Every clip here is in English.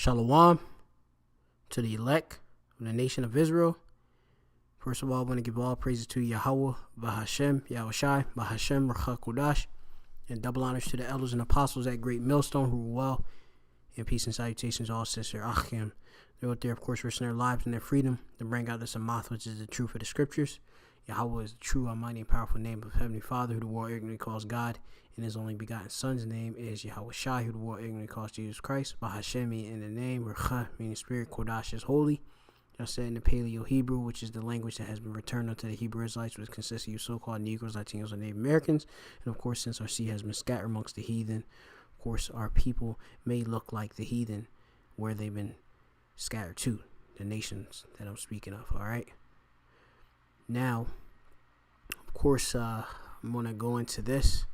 Shalom to the elect of the nation of Israel. First of all, I want to give all praises to Yahweh, Bahashem, Yahushai, Bahashem, Rachakodash, and double honors to the elders and apostles at Great Millstone who were well, and peace and salutations to all sister Achim. They're out there, of course, risking their lives and their freedom to bring out this Amath, which is the truth of the scriptures. Yahweh is the true, almighty, and powerful name of Heavenly Father, who the world ignorantly calls God, and his only begotten Son's name is Yahweh Shai, who the world ignorantly calls Jesus Christ. Bahashem, in the name, Recha, meaning spirit, Kodash is holy. Just said in the Paleo Hebrew, which is the language that has been returned unto the Hebrew Israelites, which consists of you so-called Negroes, Latinos, and Native Americans. And of course, since our seed has been scattered amongst the heathen, of course, our people may look like the heathen where they've been scattered to, the nations that I'm speaking of, all right? Now, of course, I'm going to go into this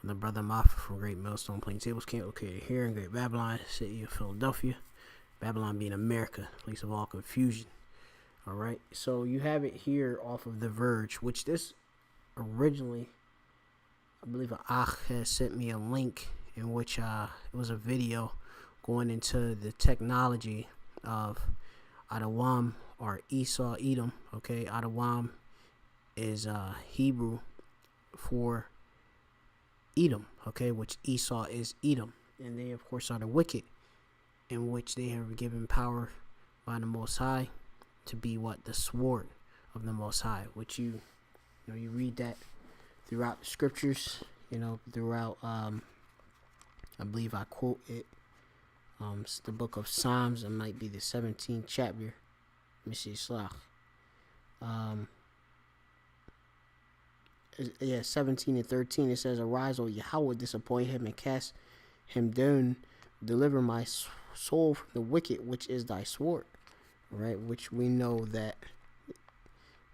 on the brother Mafa from Great Millstone Plain Tables Camp, located here in Great Babylon, city of Philadelphia. Babylon being America, place of all confusion. All right, so you have it here off of The Verge, which this originally, I believe, Ach has sent me a link in which it was a video going into the technology of Adawam or Esau Edom. Okay, Adawam is Hebrew for Edom, okay, which Esau is Edom, and they of course are the wicked, in which they have given power by the Most High to be what? The sword of the Most High, which you read that throughout the scriptures, throughout I believe I quote it, it's the book of Psalms. It might be the 17th chapter. Let me see, Slach. 17 and 13, it says, "Arise, O Yahweh, disappoint him and cast him down. Deliver my soul from the wicked, which is thy sword." Right? Which we know that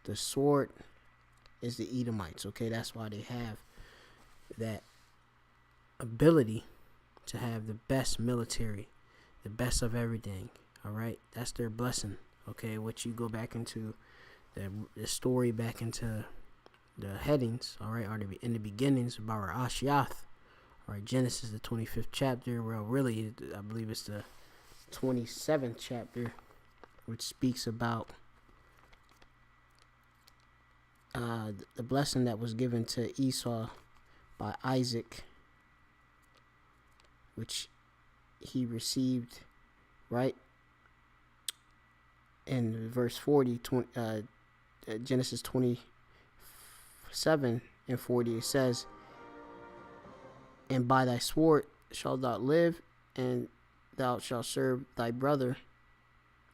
the sword is the Edomites. Okay, that's why they have that ability to have the best military, the best of everything. All right, that's their blessing. Okay, which you go back into the story, back into the headings, all right, are in the beginnings of our Ashiath, all right, Genesis, the 25th chapter, well, really, I believe it's the 27th chapter, which speaks about the blessing that was given to Esau by Isaac, which he received, right, in verse 40, Genesis 27 and 40, it says, "And by thy sword shalt thou live, and thou shalt serve thy brother."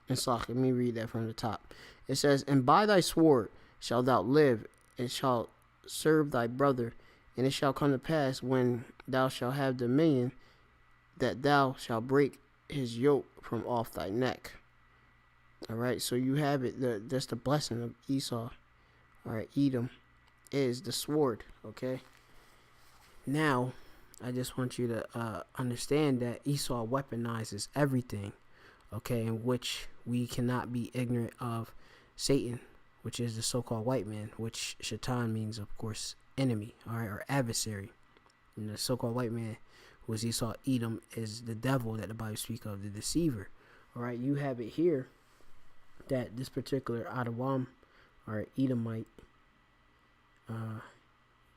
And let me read that from the top. It says, "And by thy sword shalt thou live, and shalt serve thy brother. And it shall come to pass, when thou shalt have dominion, that thou shalt break his yoke from off thy neck." All right, so you have it. That's the blessing of Esau. All right, Edom is the sword. Okay. Now, I just want you to understand that Esau weaponizes everything. Okay, in which we cannot be ignorant of Satan, which is the so-called white man, which Shaitan means, of course, enemy, all right, or adversary. And the so-called white man, who is Esau Edom, is the devil that the Bible speaks of, the deceiver. All right, you have it here that this particular Adawam, or Edomite,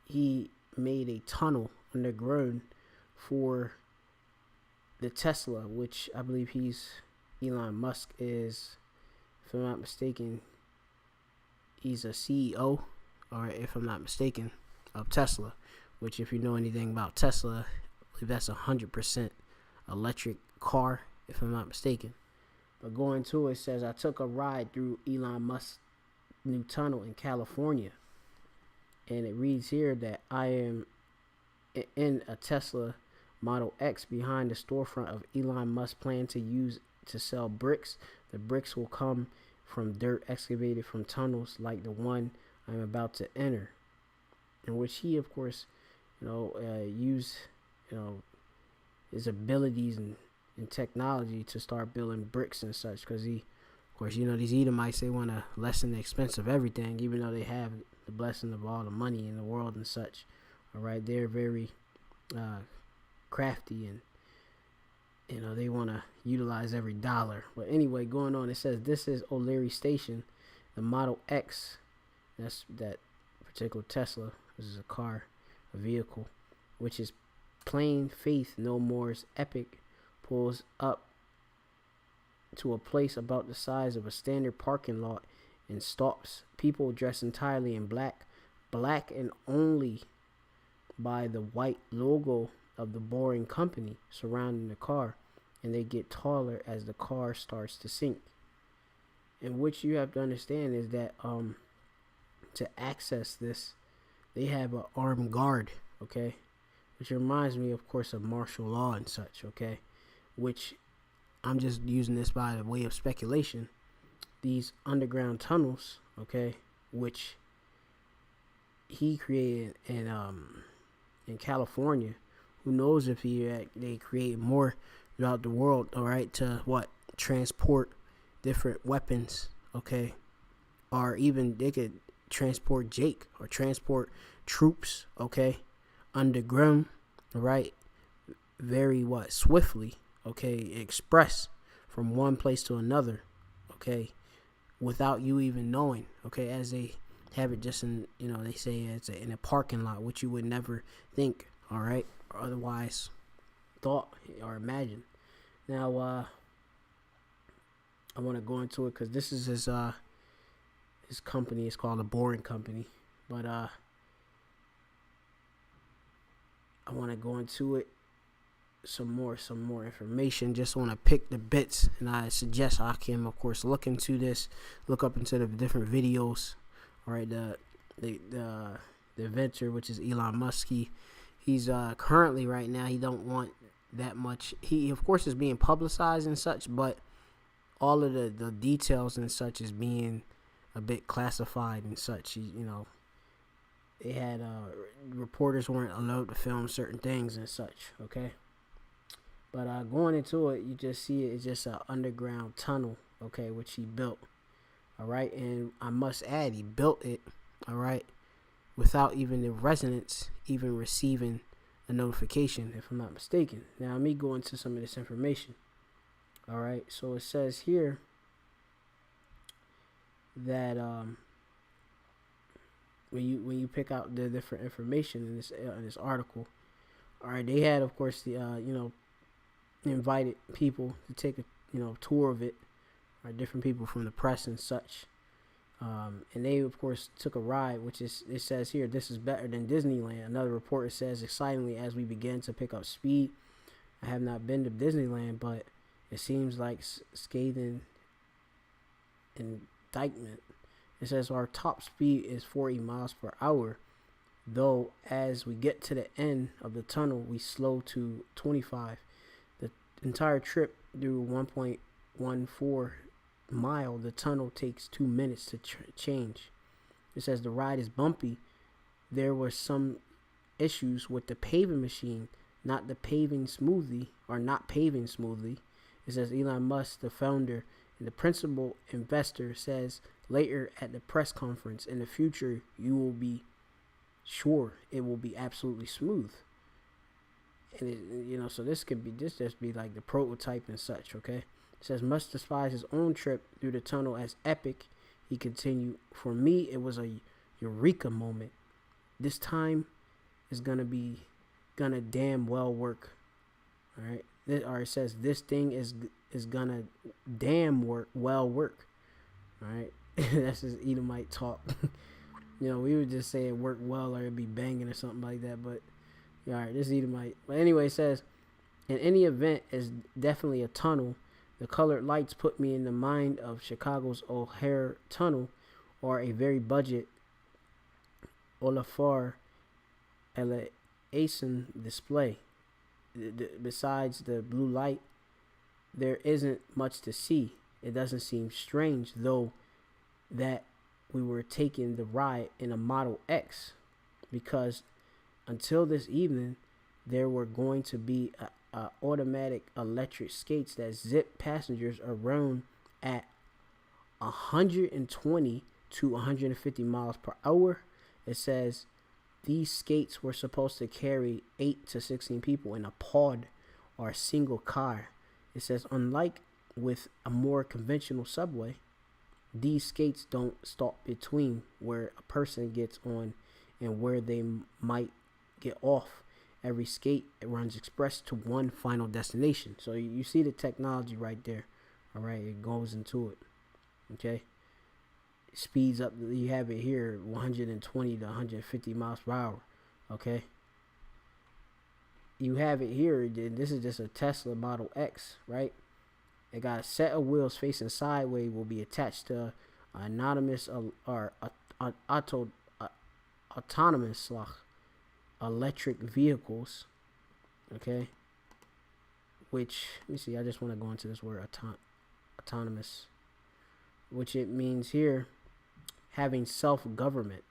he made a tunnel underground for the Tesla, which I believe Elon Musk is, if I'm not mistaken, he's a CEO, or if I'm not mistaken, of Tesla, which, if you know anything about Tesla, I believe that's 100% electric car, if I'm not mistaken. But going to it, says, "I took a ride through Elon Musk's new tunnel in California." And it reads here that I am in a Tesla Model X behind the storefront of Elon Musk's plan to use to sell bricks. The bricks will come from dirt excavated from tunnels like the one I'm about to enter, in which he, of course, use his abilities and technology to start building bricks and such, because he, of course, these Edomites, they want to lessen the expense of everything, even though they have the blessing of all the money in the world and such. All right, they're very crafty and they want to utilize every dollar. But anyway, going on, it says this is O'Leary Station, the Model X. That's that particular Tesla. This is a car, a vehicle, which is plain faith no more's epic, pulls up to a place about the size of a standard parking lot and stops. People dressed entirely in black and only by the white logo of the boring company surrounding the car, and they get taller as the car starts to sink. And what you have to understand is that to access this, they have an armed guard, okay? Which reminds me, of course, of martial law and such, okay? Which I'm just using this by the way of speculation. These underground tunnels, okay, which he created in California. Who knows if they create more throughout the world, all right, to transport different weapons, okay, or even they could transport Jake or transport troops, okay, underground, all right, very swiftly, okay, express from one place to another, okay, without you even knowing, okay, as they have it just in, they say it's in a parking lot, which you would never think, all right, or otherwise thought or imagine. Now, I want to go into it because this is his company. It's called The Boring Company, but I want to go into it some more information. Just want to pick the bits, and I suggest I can, of course, look up into the different videos. All right, the inventor, which is Elon Musk, he's currently right now, he don't want that much. He of course is being publicized and such, but all of the details and such is being a bit classified and such. They had reporters weren't allowed to film certain things and such, okay? But going into it, you just see it's just an underground tunnel, okay, which he built, all right? And I must add, he built it, all right, without even the residents even receiving a notification, if I'm not mistaken. Now, let me go into some of this information, all right? So it says here that when you pick out the different information in this article, all right, they had, of course, the invited people to take a tour of it, or different people from the press and such, and they of course took a ride, which is, it says here, this is better than Disneyland. Another reporter says, excitingly, as we begin to pick up speed, I have not been to Disneyland, but it seems like scathing indictment. It says our top speed is 40 miles per hour, though as we get to the end of the tunnel, we slow to 25. The entire trip through 1.14 mile, the tunnel takes 2 minutes to change. It says the ride is bumpy. There were some issues with the paving machine, not paving smoothly. It says Elon Musk, the founder and the principal investor, says later at the press conference, in the future you will be sure it will be absolutely smooth. And it, so this just be like the prototype and such, okay? It says Musk describes his own trip through the tunnel as epic. He continued, for me it was a eureka moment. This time is gonna damn well work. All right. It says this thing is gonna damn well work. All right. That's just Edomite talk. We would just say it worked well, or it'd be banging or something like that. But all right, this is Edomite. But anyway, it says, in any event, is definitely a tunnel. The colored lights put me in the mind of Chicago's O'Hare Tunnel, or a very budget Olafar Elevation display. Besides the blue light, there isn't much to see. It doesn't seem strange, though, that we were taking the ride in a Model X, because until this evening, there were going to be automatic electric skates that zip passengers around at 120 to 150 miles per hour. It says these skates were supposed to carry 8 to 16 people in a pod or a single car. It says, unlike with a more conventional subway, these skates don't stop between where a person gets on and where they might get off. Every skate runs express to one final destination. So you see the technology right there. All right, it goes into it. Okay, speeds up. You have it here, 120 to 150 miles per hour. Okay, you have it here. This is just a Tesla Model X, right? It got a set of wheels facing sideways. Will be attached to anonymous autonomous electric vehicles. Okay, which, let me see, I just want to go into this word autonomous, which it means here having self-government.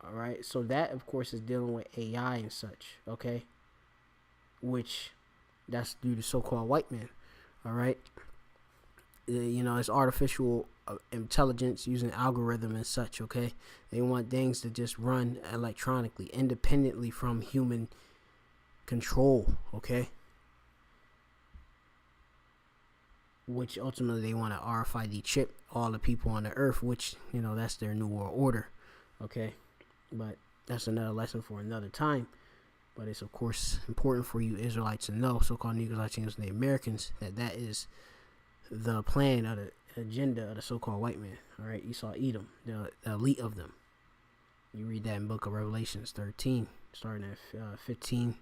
All right, so that of course is dealing with AI and such. Okay, which that's due to so-called white man. All right, it's artificial intelligence using algorithm and such. Okay, they want things to just run electronically, independently from human control. Okay, which ultimately they want to RFID chip all the people on the earth, which that's their new world order. Okay, but that's another lesson for another time. But it's of course important for you Israelites to know, so-called Negroes, Latinos, and the Americans, that is the plan of the agenda of the so-called white man. All right, Esau, Edom, the elite of them. You read that in Book of Revelations 13, starting at 15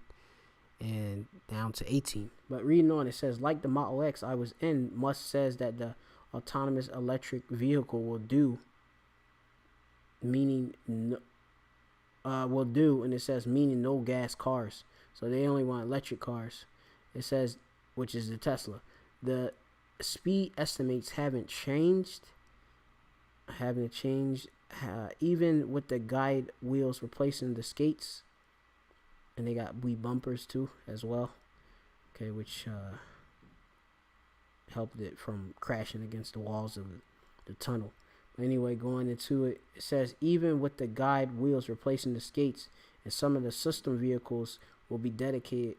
and down to 18. But reading on, it says, like the Model X I was in, Musk says that the autonomous electric vehicle will do, meaning will do, and it says meaning no gas cars. So they only want electric cars. It says, which is the Tesla. The speed estimates haven't changed. Even with the guide wheels replacing the skates, and they got wee bumpers too as well. Okay, which helped it from crashing against the walls of the tunnel. Anyway, going into it, it says even with the guide wheels replacing the skates, and some of the system vehicles will be dedicated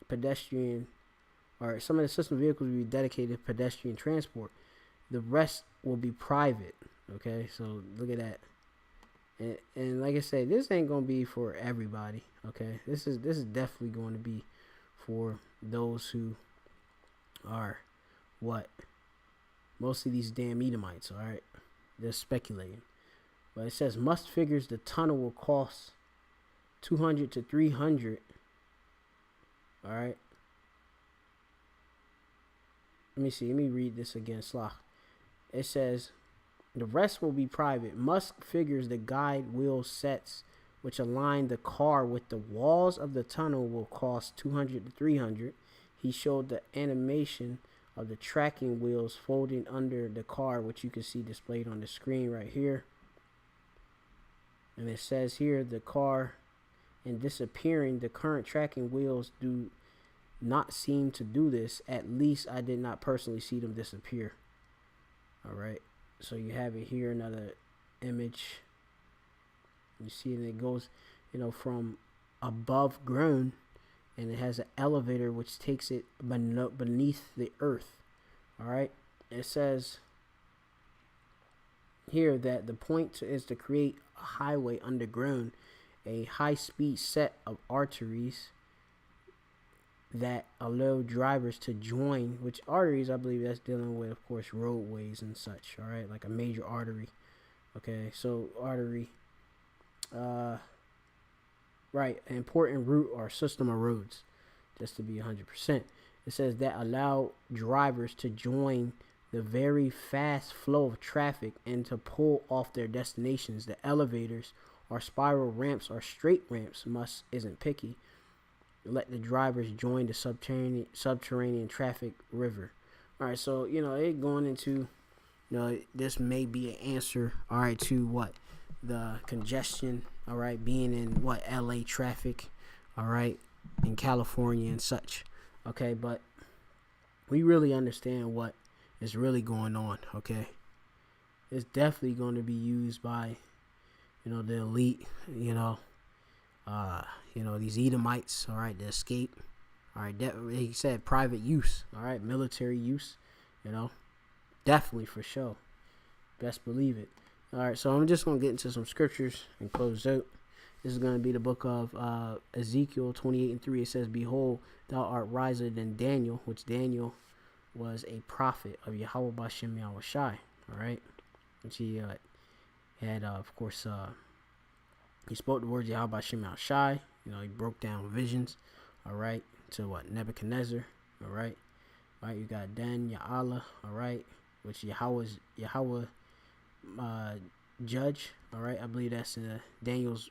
pedestrian, or some of the system vehicles will be dedicated pedestrian transport. The rest will be private. Okay, so look at that. And like I said, this ain't gonna be for everybody. Okay, this is definitely going to be for those who are mostly these damn Edomites. All right, they're speculating. But it says Musk figures the tunnel will cost 200 to 300. All right. Let me see. Let me read this again. Slach. It says the rest will be private. Musk figures the guide wheel sets which align the car with the walls of the tunnel will cost 200 to 300. He showed the animation of the tracking wheels folding under the car, which you can see displayed on the screen right here. And it says here the car and disappearing. The current tracking wheels do not seem to do this. At least I did not personally see them disappear. All right, so you have it here, another image. You see, and it goes from above ground, and it has an elevator which takes it beneath the earth. All right, it says here that the point is to create a highway underground, a high-speed set of arteries that allow drivers to join, which arteries, I believe that's dealing with, of course, roadways and such. All right, like a major artery. Okay, so artery, right, an important route or system of roads, just to be 100%. It says that allow drivers to join the very fast flow of traffic and to pull off their destinations. The elevators or spiral ramps or straight ramps isn't picky. Let the drivers join the subterranean traffic river. All right, so it going into this may be an answer, all right, to what the congestion, all right, being in LA traffic, all right, in California and such. Okay, but we really understand what is really going on. Okay, it's definitely going to be used by the elite, these Edomites, all right, to escape, All right, he said private use. All right, military use. You know, definitely for sure. Best believe it. All right, so I'm just gonna get into some scriptures and close out. This is gonna be the book of Ezekiel 28:3. It says, "Behold, thou art wiser than Daniel," which Daniel was a prophet of Yahweh Bashem Yahushai. All right, which he had, of course, he spoke the words of Yahweh Bashem Yahushai. You know, he broke down visions. All right, to what, Nebuchadnezzar. All right, you got Dan Ya'ala. All right, which Yahweh judge. All right, I believe that's Daniel's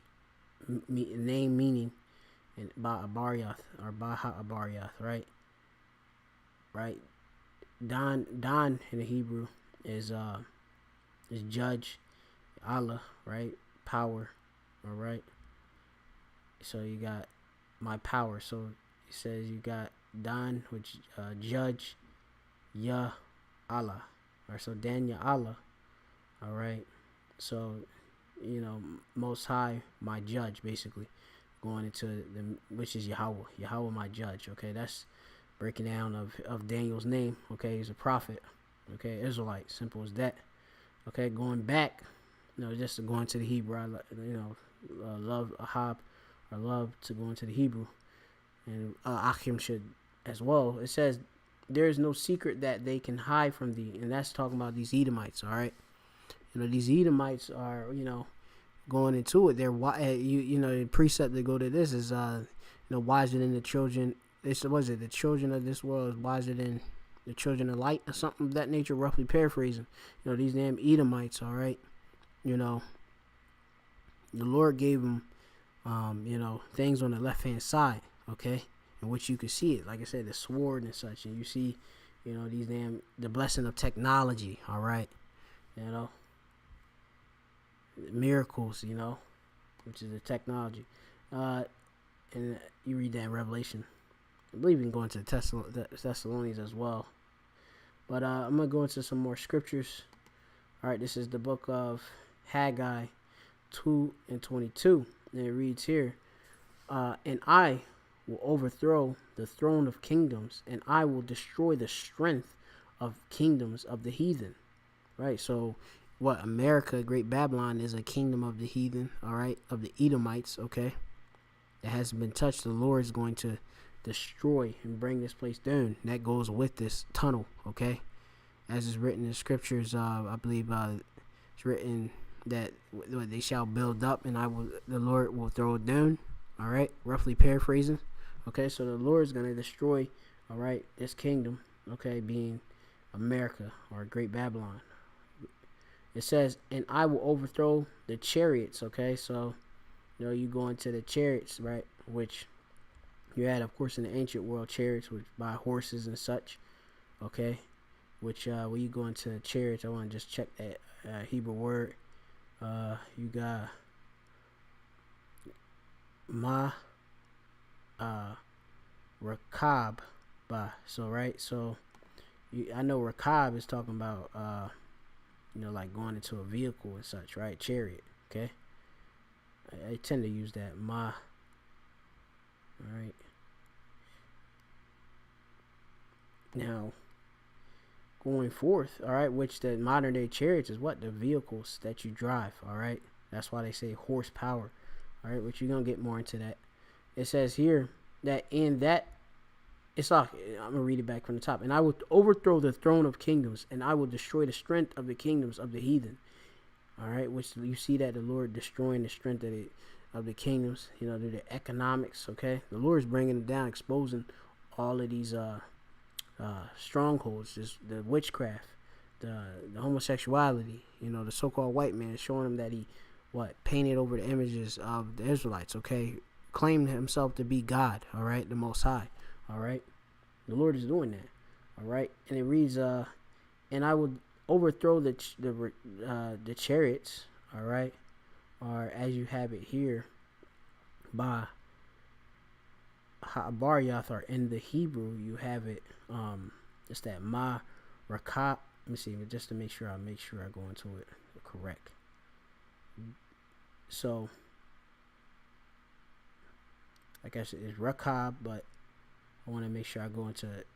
name meaning in Ba-Abariath or Baha-Abariath. Right. Don in the Hebrew is judge. Allah, right? Power. All right. So you got my power. So it says you got Don, which judge, Yah, Allah. All right. So Dan Yah Allah. All right. So, you know, Most High, my judge, basically, going into which is Yahweh, my judge. Okay, that's breaking down of Daniel's name. Okay, he's a prophet. Okay, Israelite, simple as that. Okay, going back, you know, just going to the Hebrew. I love Ahab, I love to go into the Hebrew, and Achim should as well. It says, "There is no secret that they can hide from thee," and that's talking about these Edomites. All right. You know, these Edomites are, you know, going into it. They're the precept that go to this is wiser than the children. The children of this world is wiser than the children of light, or something of that nature, roughly paraphrasing. You know, these damn Edomites. All right, you know, the Lord gave them things on the left hand side, okay, in which you could see it, like I said, the sword and such, and you see, you know, the blessing of technology. All right, you know, miracles, you know, which is the technology, and you read that in Revelation. I believe you can go into the Thessalonians as well, but I'm gonna go into some more scriptures. All right, this is the book of Haggai 2:22, and it reads here, "And I will overthrow the throne of kingdoms, and I will destroy the strength of kingdoms of the heathen." Right, so what, America, Great Babylon, is a kingdom of the heathen, all right, of the Edomites, okay, that hasn't been touched. The Lord is going to destroy and bring this place down. That goes with this tunnel, okay, as is written in scriptures. I believe it's written that they shall build up, and the Lord will throw it down. All right, roughly paraphrasing. Okay, so the Lord is going to destroy, all right, this kingdom, okay, being America or Great Babylon. It says, "And I will overthrow the chariots." Okay, so, you know, you go into the chariots, right, which you had, of course, in the ancient world, chariots which by horses and such. Okay, which when you go into the chariots, I want to just check that Hebrew word. You got rakab, so right, so I know rakab is talking about like going into a vehicle and such, right? Chariot, okay? I tend to use that, all right? Now, going forth, all right, which the modern day chariots is what? The vehicles that you drive, all right? That's why they say horsepower, all right? Which you're going to get more into that. It says here that it's like, I'm going to read it back from the top. "And I will overthrow the throne of kingdoms, and I will destroy the strength of the kingdoms of the heathen." All right, which you see that the Lord destroying the strength of the kingdoms, you know, the economics, okay? The Lord is bringing them down, exposing all of these strongholds, just the witchcraft, the homosexuality, you know, the so-called white man, showing him that he, painted over the images of the Israelites, okay? Claimed himself to be God, all right, the Most High. All right, the Lord is doing that. All right, and it reads, "And I will overthrow the chariots." All right, or as you have it here, by Ha'abariath, or in the Hebrew you have it. It's that ma rakat. Let me see, just to make sure I go into it correct. So, I guess it is rakab, but I want to make sure I go into it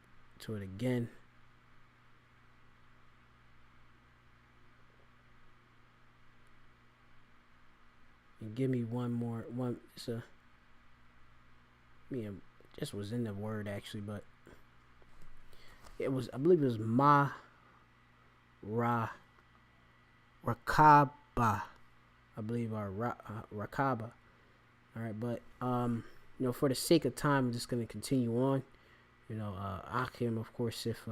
again. And give me one. It's a. Just was in the word actually, but it was. I believe it was Rakaba. I believe our Rakaba. All right, but for the sake of time, I'm just gonna continue on. Akim, of course, if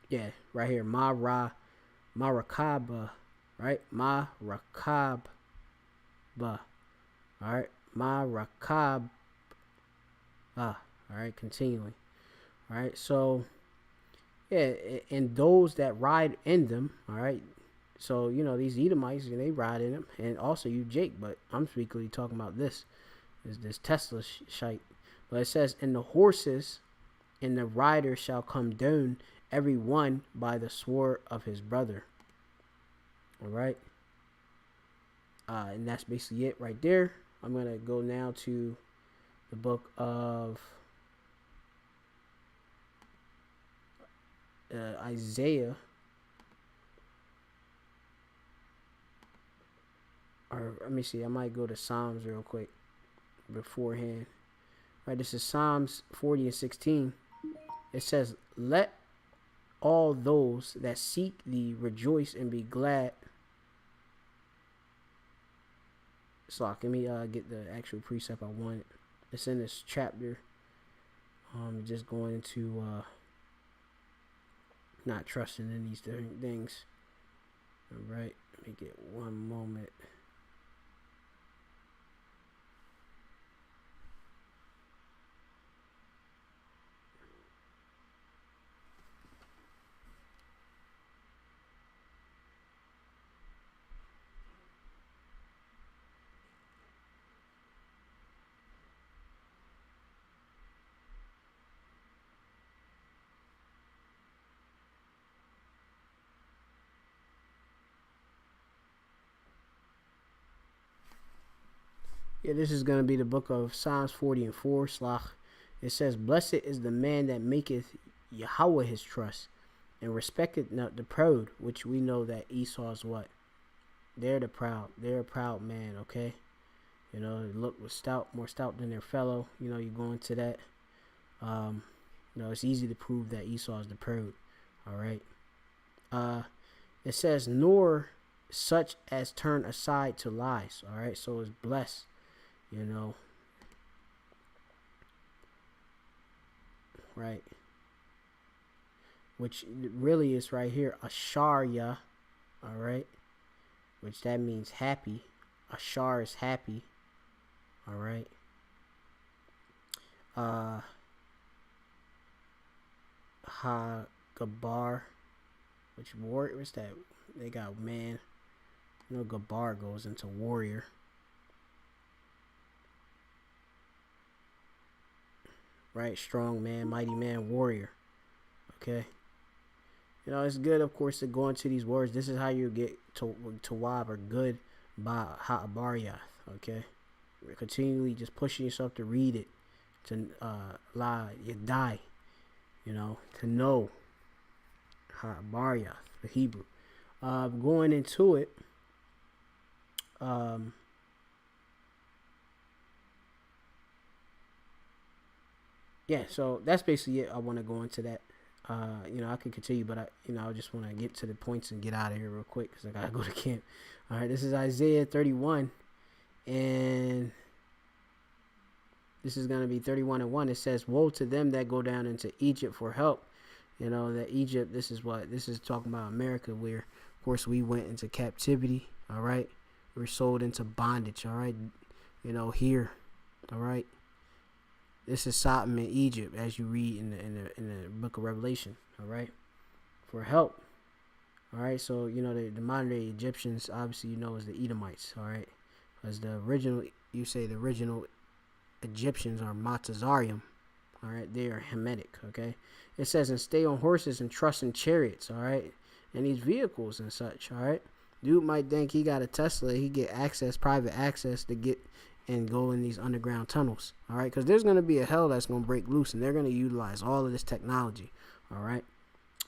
yeah, right here, Marakaba, right, Marakaba, all right, Marakaba, all right, continuing, all right, so yeah, and those that ride in them, all right. So these Edomites, and they ride in them, and also you, Jake. But I'm specifically talking about this Tesla shite. But it says, "And the horses and the rider shall come down, every one by the sword of his brother." All right, and that's basically it right there. I'm gonna go now to the book of Isaiah. Or let me see, I might go to Psalms real quick beforehand. Right, this is Psalms 40 and 16. It says, "Let all those that seek thee rejoice and be glad." So let me get the actual precept I wanted. It's in this chapter. Just going into not trusting in these different things. All right, let me get one moment. Yeah, this is going to be the book of Psalms 40 and 4. Slach. It says, "Blessed is the man that maketh Yahweh his trust, and respecteth not the proud," which we know that Esau is what? They're the proud. They're a proud man, okay? Look was more stout than their fellow. You go into that. It's easy to prove that Esau is the proud. All right. It says, "Nor such as turn aside to lies." All right. So it's blessed. Right, which really is right here, Asharya, all right, which that means happy. Ashar is happy, all right. Gabar, which warrior? What's that? They got man. Gabar goes into warrior. Right, strong man, mighty man, warrior. Okay. It's good, of course, to go into these words. This is how you get to Tawab or good by Ha'abaryath. Okay. Continually just pushing yourself to read it, to Yadai, to know Ha'abaryath, the Hebrew. Going into it, yeah, so that's basically it. I want to go into that. I could continue, but I just want to get to the points and get out of here real quick because I gotta go to camp. All right, this is Isaiah 31, and this is gonna be 31 and 1. It says, "Woe to them that go down into Egypt for help." That Egypt. This is talking about America, where, of course, we went into captivity. All right, we're sold into bondage. All right, here. All right. This is Sodom and Egypt, as you read in the book of Revelation. All right, for help. All right, so the modern day Egyptians, obviously, is the Edomites. All right, because the original Egyptians are Matazarium. All right, they are Hamitic. Okay, it says, "And stay on horses and trust in chariots." All right, and these vehicles and such. All right, Dude might think he got a Tesla, he get access, private access to get and go in these underground tunnels. All right, because there's gonna be a hell that's gonna break loose, and they're gonna utilize all of this technology. All right,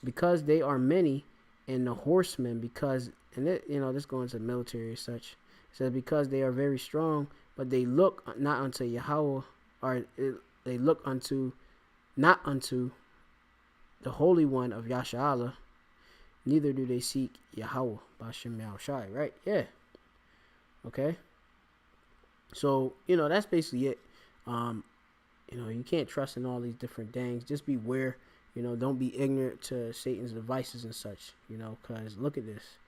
because they are many, and the horsemen, because and it, this going to the military as such. It says because they are very strong, but they look not unto Yahweh, or they look unto not unto the Holy One of Yasharallah, neither do they seek Yahweh, Bashem Yahushai, right? Yeah. Okay. So, that's basically it. You can't trust in all these different things. Just beware, don't be ignorant to Satan's devices and such, because look at this,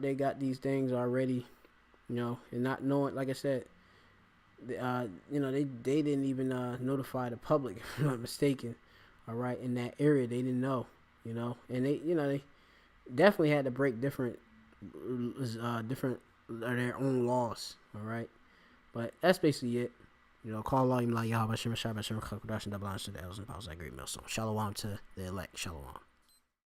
they got these things already, and not knowing, like I said, they didn't even notify the public, if I'm not mistaken. All right, in that area, they didn't know, and they definitely had to break different their own laws. All right, but that's basically it. Call Allah, Yahweh, Shem, Shabbat, Shem, Chakudash, and double honors to the elders and powers that great millstone. Shalom to the elect. Shalom.